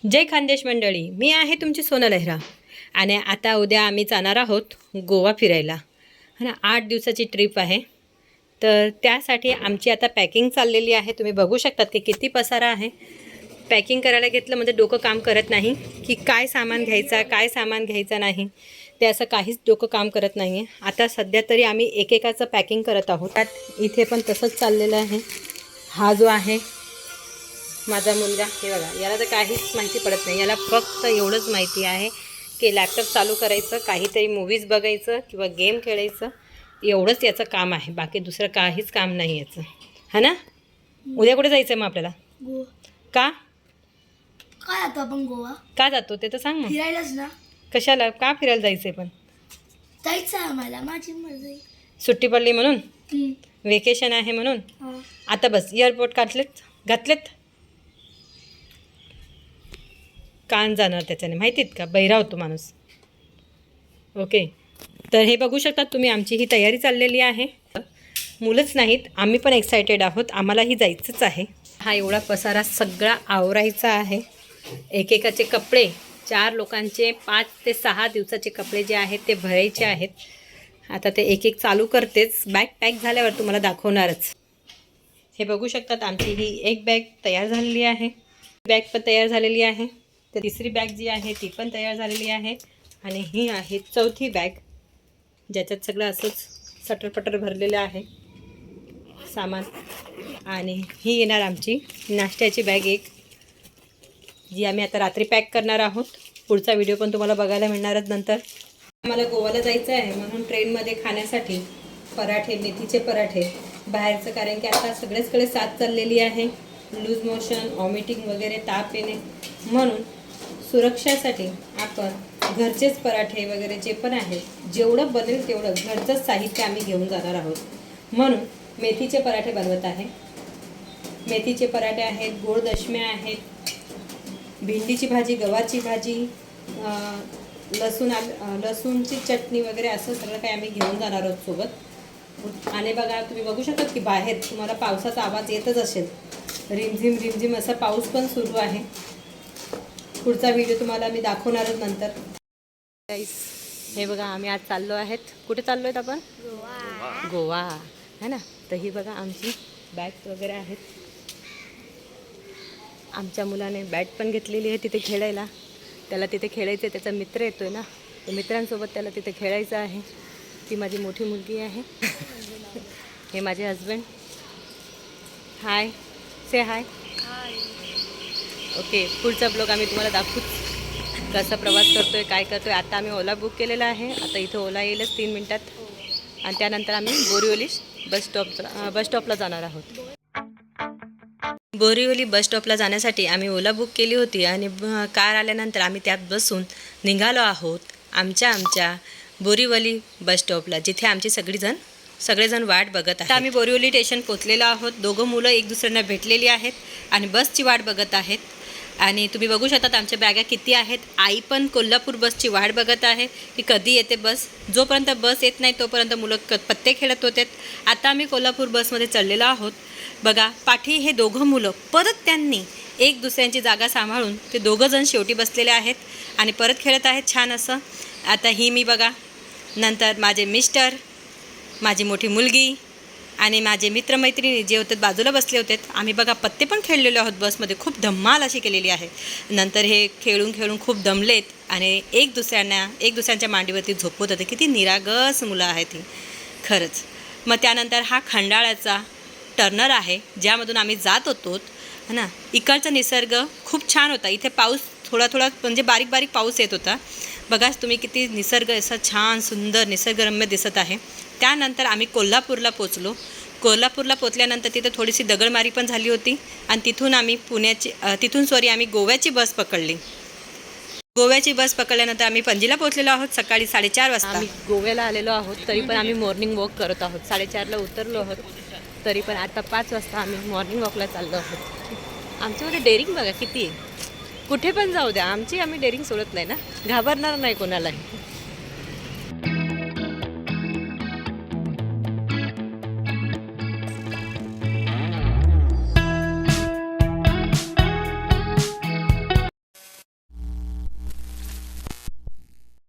जय खानदेश मंडळी, मी आहे तुमची सोना लहरा आणि आता उद्या आम्ही जाणार आहोत गोवा फिरायला. है ना, 8 दिवसाची ट्रिप आहे. तर त्यासाठी आमची आता पॅकिंग चाललेली आहे. तुम्ही बघू शकतात की किती पसारा आहे. पॅकिंग करायला घेतलं म्हणजे डोकं काम करत नाही की काय सामान घ्यायचा, काय सामान घ्यायचं नाही, ते असं काहीच डोकं काम करत नाही आहे. आता सध्या तरी आम्ही एकेकाचं पॅकिंग करत आहोत. त्यात इथे पण तसंच चाललेलं आहे. हा जो आहे माझा मुलगा, हे बघा, याला तर काहीच माहिती पडत नाही. याला फक्त एवढंच माहिती आहे की लॅपटॉप चालू करायचं, काहीतरी मूवीज बघायचं किंवा गेम खेळायचं, एवढंच याचं काम आहे. बाकी दुसरं काहीच काम नाही याचं, हा ना. उद्या कुठे जायचं आहे मग आपल्याला? गोवा. का काय जातो आपण गोवा? का जातो ते तर सांग मग. फिरायलाच ना. कशाला, का फिरायला जायचं आहे? पण जायचं आम्हाला, माझी मर्जी. सुट्टी पडली म्हणून, वेकेशन आहे म्हणून. आता बस एअरपोर्ट घातलेत कान जाणार त्याच्याने, माहितीत का, बहिरा होतो माणूस. ओके, तर हे बघू शकता तुम्ही, आमची ही तयारी चाललेली आहे. मुलंच नाहीत, आम्ही पण एक्सायटेड आहोत, आम्हालाही जायचंच आहे. हा एवढा पसारा सगळा आवरायचा आहे. एकेकाचे कपडे, 4 लोकांचे 5 ते 6 दिवसाचे कपडे जे आहेत ते भरायचे आहेत. आता ते एक एक चालू करतेच. बॅग पॅक झाल्यावर तुम्हाला दाखवणारच. हे बघू शकतात, आमची ही एक बॅग तयार झालेली आहे. बॅग पण तयार झालेली आहे. तर तिसरी बॅग जी आहे ती पण तयार झालेली आहे. आणि ही आहे चौथी बॅग, ज्याच्यात सगळं असंच सटरपटर भरलेलं आहे सामान. आणि ही येणार आमची नाश्त्याची बॅग एक, जी आम्ही आता रात्री पॅक करणार आहोत. पुढचा व्हिडिओ पण तुम्हाला बघायला मिळणारच नंतर. आम्हाला गोव्याला जायचं आहे म्हणून ट्रेनमध्ये खाण्यासाठी पराठे, मेथीचे पराठे बाहेरचं, कारण की आता सगळ्याचकडे साथ चाललेली आहे. लूज मोशन, वॉमिटिंग वगैरे, ताप येणे, म्हणून सुरक्षासाठी आपण घरचेच पराठे वगैरे जे पण आहेत, जेवढं बनेल तेवढं घरचंच साहित्य आम्ही घेऊन जाणार आहोत. म्हणून मेथीचे पराठे बनवत आहे. मेथीचे पराठे आहेत, गोड दशम्या आहेत, भेंडीची भाजी, गवारची भाजी, लसूणची चटणी वगैरे, असं सगळं काही आम्ही घेऊन जाणार आहोत सोबत. आणि बघा, तुम्ही बघू शकता की बाहेर तुम्हाला पावसाचा आवाज येतच असेल. रिमझिम रिमझिम असा पाऊस पण सुरू आहे. पुढचा व्हिडिओ तुम्हाला मी दाखवणारच नंतर. हे बघा, आम्ही आज चाललो आहेत. कुठे चाललो आहेत आपण? गोवा, है ना. तर ही बघा आमची बॅग वगैरे आहेत. आमच्या मुलाने बॅट पण घेतलेली आहे तिथे खेळायला. त्याला तिथे खेळायचं आहे, त्याचा मित्र येतोय ना, तर मित्रांसोबत त्याला तिथे खेळायचं आहे. ती माझी मोठी मुलगी आहे. हे माझे हजबंड. हाय, से हाय. ओके, पुढचा ब्लॉग आम्ही तुम्हाला दाखवूच, कसा प्रवास करतोय, काय करतोय. आता आम्ही ओला बुक केलेला आहे. आता इथं ओला येईलच 3 मिनिटात. आणि त्यानंतर आम्ही बोरिवली बस स्टॉपला जाणार आहोत. बोरिवली बस स्टॉपला जाण्यासाठी आम्ही ओला बुक केली होती आणि कार आल्यानंतर आम्ही त्यात बसून निघालो आहोत आमच्या बोरिवली बस स्टॉपला, जिथे आमची सगळेजण वाट बघत आहेत. आम्ही बोरिवली स्टेशन पोचलेलो आहोत. दोघं मुलं एक दुसऱ्यांना भेटलेली आहेत आणि बसची वाट बघत आहेत. आणि तुम्ही बघू शकतात आमच्या बॅगा किती आहेत. आई पण कोल्हापूर बसची वाट बघत आहे की कधी येते बस. जोपर्यंत बस येत नाही तोपर्यंत मुलं पत्ते खेळत होते. आता आम्ही कोल्हापूर बसमध्ये चढलेलो आहोत. बघा, पाठी हे दोघं मुलं परत त्यांनी एक दुसऱ्यांची जागा सांभाळून ते दोघंजण शेवटी बसलेले आहेत आणि परत खेळत आहेत छान असं. आता ही मी बघा, नंतर माझे मिस्टर, माझी मोठी मुलगी आणि माझे मित्रमैत्रिणी जे होते बाजूला बसले होते. आम्ही बघा पत्ते पण खेळलेले आहोत बसमध्ये. खूप धम्माल अशी केलेली आहे. नंतर हे खेळून खूप दमलेत आणि एक दुसऱ्यांच्या मांडीवरती झोपवत होते. किती निरागस मुलं आहेत ही, खरंच. मग त्यानंतर हा खंडाळ्याचा टर्नर आहे, ज्यामधून आम्ही जात होतो, है ना. इकडचा निसर्ग खूप छान होता. इथे पाऊस थोडा म्हणजे बारीक पाऊस येत होता. बघा तुम्ही, किती निसर्ग असा छान सुंदर निसर्गरम्य दिसत आहे. त्यानंतर आम्ही कोल्हापूरला पोचलो. कोल्हापूरला पोचल्यानंतर तिथे थोडीशी दगडमारी पण झाली होती आणि तिथून आम्ही आम्ही गोव्याची बस पकडली. गोव्याची बस पकडल्यानंतर आम्ही पणजीला पोचलेलो आहोत सकाळी 4:30 वाजता. आम्ही गोव्याला आलेलो आहोत, तरी पण आम्ही मॉर्निंग वॉक करत आहोत. 4:30ला उतरलो आहोत, तरी पण आता 5 वाजता आम्ही मॉर्निंग वॉकला चाललो आहोत. आमच्यामध्ये डेअरिंग बघा किती आहे. कुठे पण जाऊ द्या, आम्ही डेअरिंग सोडत नाही ना, घाबरणार नाही कोणालाही.